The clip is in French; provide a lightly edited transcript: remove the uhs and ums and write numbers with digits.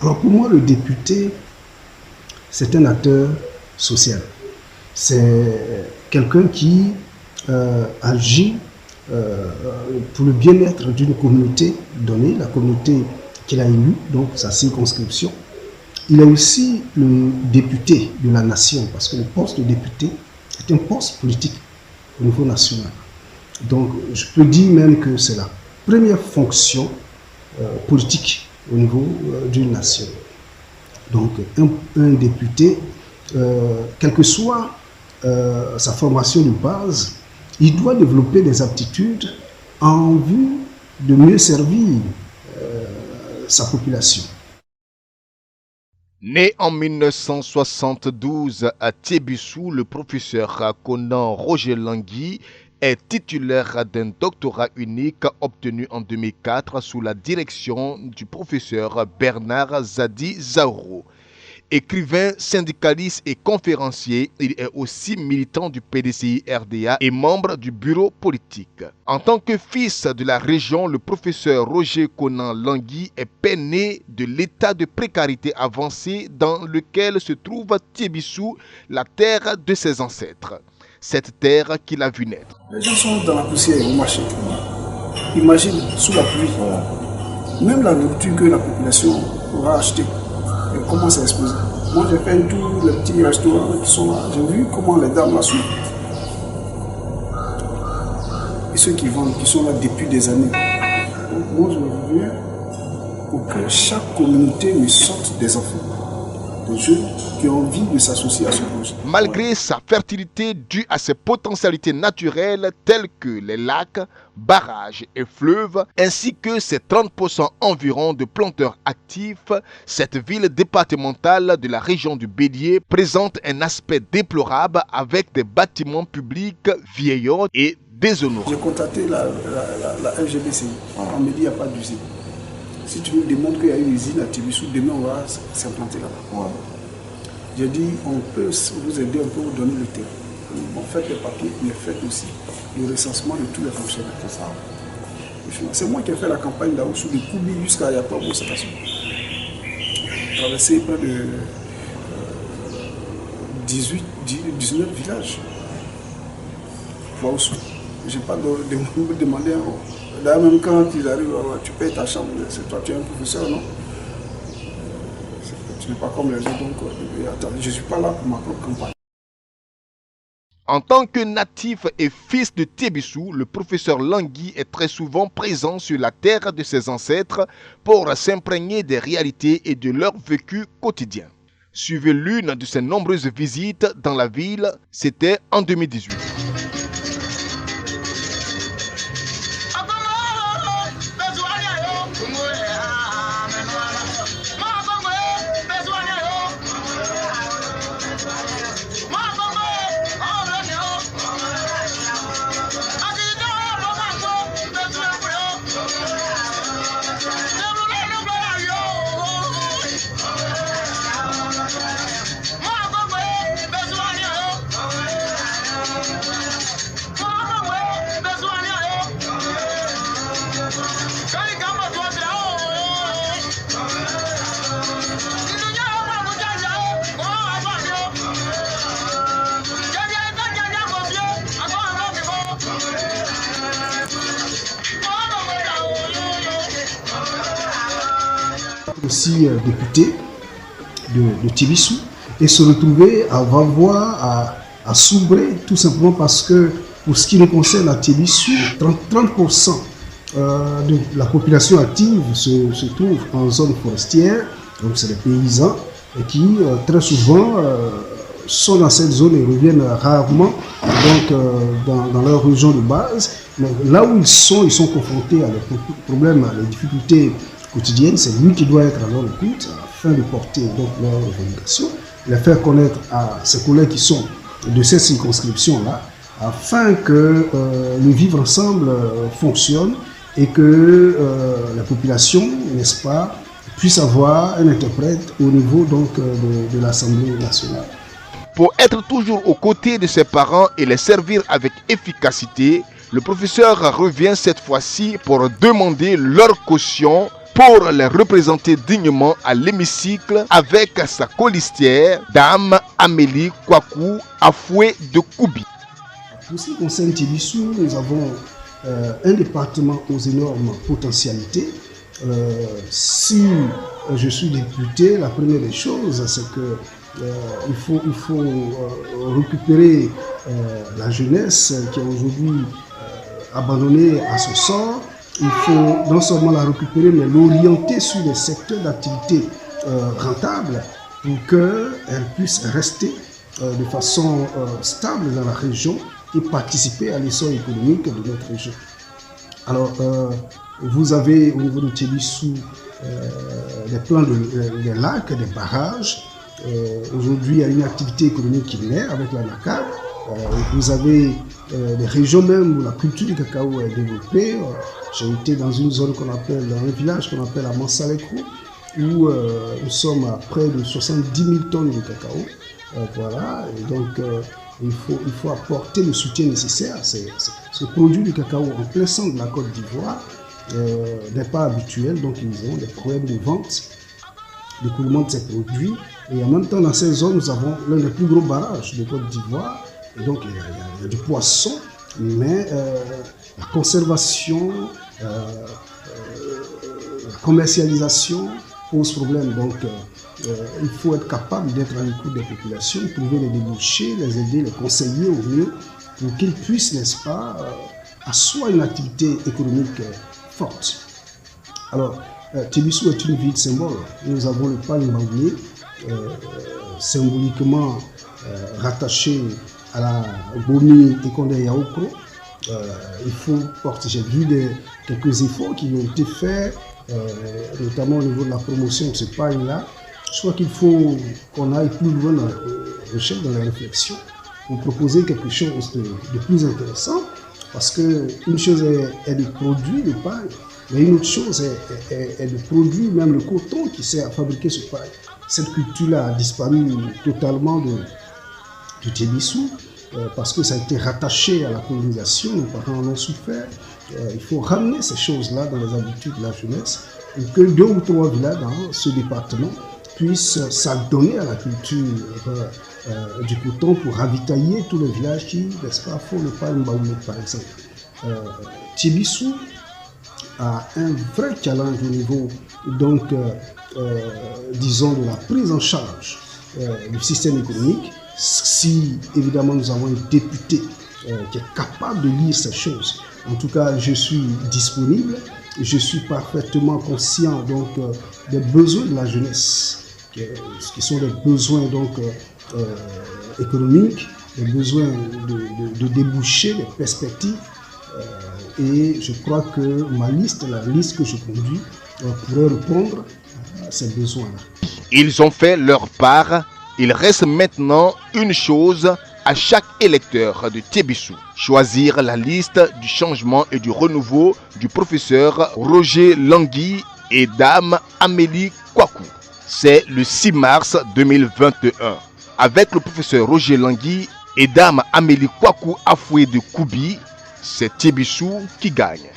Alors pour moi, le député, c'est un acteur social. C'est quelqu'un qui agit pour le bien-être d'une communauté donnée, la communauté qu'il a élue, donc sa circonscription. Il est aussi le député de la nation, parce que le poste de député est un poste politique au niveau national. Donc je peux dire même que c'est la première fonction politique au niveau d'une nation. Donc un député, quelle que soit sa formation de base, il doit développer des aptitudes en vue de mieux servir sa population. Né en 1972 à Thiébissou, le professeur Conan Roger Langui est titulaire d'un doctorat unique obtenu en 2004 sous la direction du professeur Bernard Zadi Zauro. Écrivain, syndicaliste et conférencier, il est aussi militant du PDCI-RDA et membre du bureau politique. En tant que fils de la région, le professeur Roger Conan Langui est peiné de l'état de précarité avancée dans lequel se trouve Thiébissou, la terre de ses ancêtres. Cette terre qu'il a vu naître. Les gens sont dans la poussière au marché. Imagine, sous la pluie, même la nourriture que la population aura achetée commence à exploser. Moi, j'ai fait un tour, les petits restaurants qui sont là. J'ai vu comment les dames la suivent. Et ceux qui vendent, qui sont là depuis des années. Donc, moi, je veux pour que chaque communauté me sorte des enfants, des jeunes qui ont envie de s'associer à ce projet. Malgré sa fertilité due à ses potentialités naturelles telles que les lacs, barrages et fleuves, ainsi que ses 30% environ de planteurs actifs, cette ville départementale de la région du Bélier présente un aspect déplorable avec des bâtiments publics vieillots et déshonorés. J'ai contacté la LGBCI. On me dit qu'il n'y a pas d'usine. Si tu me démontres qu'il y a une usine à Thiébissou, demain on va s'implanter là-bas. Ouais. J'ai dit, on peut vous aider, on peut vous donner le terrain. Bon, faites les papiers, mais faites aussi le recensement de tous les fonctionnaires. C'est moi qui ai fait la campagne d'Aoussou de Koubi jusqu'à Yapab au Station. J'ai traversé près de 19 villages. Waoussou. Je n'ai pas demandé un rôle. D'ailleurs, même quand ils arrivent, tu payes ta chambre, c'est toi, tu es un professeur, non? Tu n'es pas comme les autres, donc je ne suis pas là pour ma propre campagne. En tant que natif et fils de Thiébissou, le professeur Langui est très souvent présent sur la terre de ses ancêtres pour s'imprégner des réalités et de leur vécu quotidien. Suivez l'une de ses nombreuses visites dans la ville, c'était en 2018. Aussi député de Thiébissou et se retrouver à Vavois, à Soubré, tout simplement parce que pour ce qui nous concerne à Thiébissou, 30% de la population active se trouve en zone forestière, donc c'est des paysans et qui très souvent sont dans cette zone et reviennent rarement donc, dans leur région de base. Mais là où ils sont confrontés à des problèmes, à des difficultés quotidienne, c'est lui qui doit être à leur écoute afin de porter donc leurs revendications, les faire connaître à ses collègues qui sont de cette circonscription-là, afin que le vivre ensemble fonctionne et que la population, n'est-ce pas, puisse avoir un interprète au niveau donc de l'Assemblée nationale. Pour être toujours aux côtés de ses parents et les servir avec efficacité, le professeur revient cette fois-ci pour demander leur caution pour les représenter dignement à l'hémicycle avec sa colistière, Dame Amélie Kwaku Afoué de Koubi. Pour ce qui concerne Tébissou, nous avons un département aux énormes potentialités. Si je suis député, la première des choses, c'est que il faut récupérer la jeunesse qui est aujourd'hui abandonnée à ce sort. Il faut non seulement la récupérer, mais l'orienter sur des secteurs d'activité rentables pour qu'elle puisse rester de façon stable dans la région et participer à l'essor économique de notre région. Alors, vous avez au niveau de Tébissou des plans des lacs, des barrages. Aujourd'hui, il y a une activité économique qui naît avec la NACAD. Vous avez des régions même où la culture du cacao est développée. J'ai été dans une zone qu'on appelle, dans un village qu'on appelle à Mansaleko, où nous sommes à près de 70 000 tonnes de cacao. Voilà, et donc il faut apporter le soutien nécessaire. Ce produit du cacao en plein centre de la Côte d'Ivoire n'est pas habituel, donc ils ont des problèmes de vente, d'écoulement de ces produits. Et en même temps, dans ces zones, nous avons l'un des plus gros barrages de Côte d'Ivoire. Et donc, il y a du poisson, mais la conservation, la commercialisation pose problème. Donc, il faut être capable d'être à l'écoute des populations, trouver les débouchés, les aider, les conseiller au mieux pour qu'ils puissent, n'est-ce pas, asseoir une activité économique forte. Alors, Tébissou est une ville symbole. Nous avons le palme bannier, symboliquement rattaché à la Bomi et Kondé Yaoukro. Il faut porter, j'ai vu quelques efforts qui ont été faits, notamment au niveau de la promotion de ce paille-là. Je crois qu'il faut qu'on aille plus loin dans la recherche, dans la réflexion, pour proposer quelque chose de plus intéressant, parce qu'une chose est de produire le paille, mais une autre chose est de produire même le coton qui sert à fabriquer ce paille. Cette culture-là a disparu totalement de Tébissou, parce que ça a été rattaché à la colonisation, nos parents en ont souffert. Il faut ramener ces choses-là dans les habitudes de la jeunesse, pour que 2 ou 3 villages dans ce département puissent s'adonner à la culture du coton pour ravitailler tous les villages qui, n'est-ce pas, font le pain Mbaoulé, par exemple. Tébissou a un vrai challenge au niveau, donc, disons, de la prise en charge du système économique. Si, évidemment, nous avons un député qui est capable de lire ces choses. En tout cas, je suis disponible. Je suis parfaitement conscient donc, des besoins de la jeunesse, qui sont des besoins donc, économiques, des besoins de déboucher, des perspectives. Et je crois que ma liste, la liste que je conduis, pourrait répondre à ces besoins-là. Ils ont fait leur part. Il reste maintenant une chose à chaque électeur de Tébissou: choisir la liste du changement et du renouveau du professeur Roger Langui et Dame Amélie Kwaku. C'est le 6 mars 2021. Avec le professeur Roger Langui et Dame Amélie Kwaku Afoué de Koubi, c'est Tébissou qui gagne.